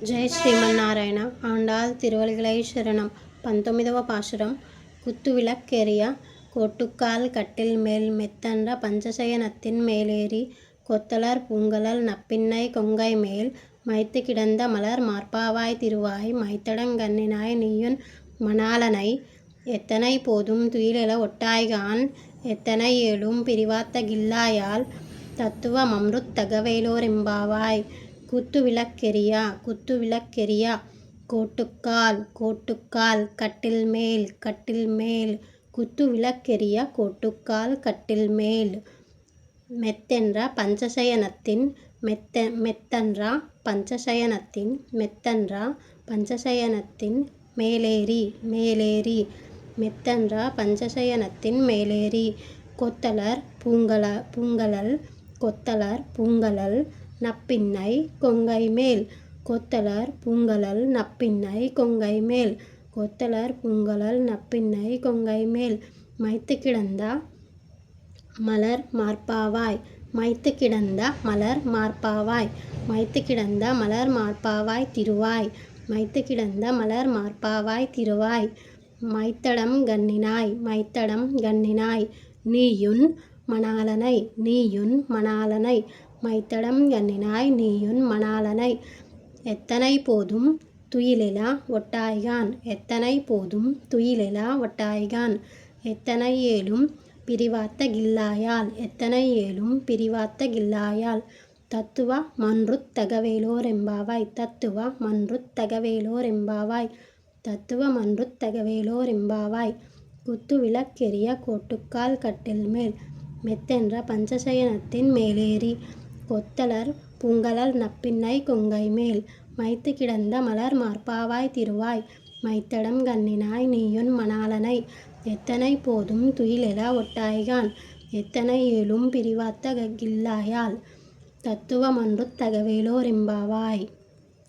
జై శ్రీమన్నారాయణ ఆండాళ్ తిరువడిగళై శరణం. 19వ பாசுரம். குத்து விளக்கெரிய கோட்டுக்கால் கட்டில் மேல் மெத்தன்ற பஞ்சசயனத்தின் மேலேறி கொத்தலர் பூங்கலல் நப்பின்னை கொங்கை மேல் மைத்து கிடந்த மலர் மார்பாவாய் திருவாய் மைத்தடங் கண்ணினாய் நீயுன் மணாளனை எத்தனை போதும் துயிலெழ ஒட்டாய்கான் எத்தனை ஏழும் பிரிவாத்த கில்லாயால் தத்துவ மம்ருத் தகவேலோரெம்பாவாய். குத்து விளக்கெரிய குத்து விளக்கெரிய கோட்டுக்கால் கோட்டுக்கால் கட்டில் மேல் கட்டில் மேல் குத்து விளக்கெரிய கோட்டுக்கால் கட்டில் மேல் மெத்தென்ற பஞ்சசயனத்தின் மெத்தன்ற பஞ்சசயனத்தின் மெத்தன்ற பஞ்சசயனத்தின் மேலேறி மேலேறி மெத்தன்ற பஞ்சசயனத்தின் மேலேறி கொத்தலர் பூங்கலல் கொத்தலர் பூங்கலல் நப்பின்னை கொங்கை மேல் கொத்தலர் பூங்கலல் நப்பின்னை கொங்கை மேல் கொத்தலர் பூங்கலல் நப்பின்னை கொங்கை மேல் மைத்து கிடந்த மலர் மார்பாவாய் மைத்து கிடந்த மலர் மார்பாவாய் மைத்து கிடந்த மலர் மார்பாவாய் திருவாய் மைத்து கிடந்த மலர் மார்பாவாய் திருவாய் மைத்தடம் கண்ணினாய் மைத்தடம் கண்ணினாய் நீயுன் மணாளனை நீயுன் மணாளனை மைத்தடம் கண்ணினாய் நீயுன் மணாளனை எத்தனை போதும் துயிலெழ ஒட்டாய்கான் எத்தனை போதும் துயிலெழ ஒட்டாய்கான் எத்தனை ஏழும் பிரிவாத்த கில்லாயால் எத்தனை ஏழும் பிரிவாத்த கில்லாயால் தத்துவ மன்றுத் தகவேலோரெம்பாவாய் தத்துவ மன்றுத் தகவேலோரெம்பாவாய் தத்துவ மன்றுத் தகவேலோரெம்பாவாய். குத்து விளக்கெரிய கோட்டுக்கால் கட்டில் மேல் மெத்தென்ற பஞ்சசயனத்தின் மேலேறி கொத்தலர் பூங்கலல் நப்பின்னை கொங்கை மேல் மைத்து கிடந்த மலர் மார்பாவாய் திருவாய் மைத்தடம் கண்ணினாய் நீயுன் மணாளனை எத்தனை போதும் துயிலெழ ஒட்டாய்கான் எத்தனை ஏழும் பிரிவாத்த கில்லாயால் தத்துவ மன்றுத் தகவேலோரெம்பாவாய்.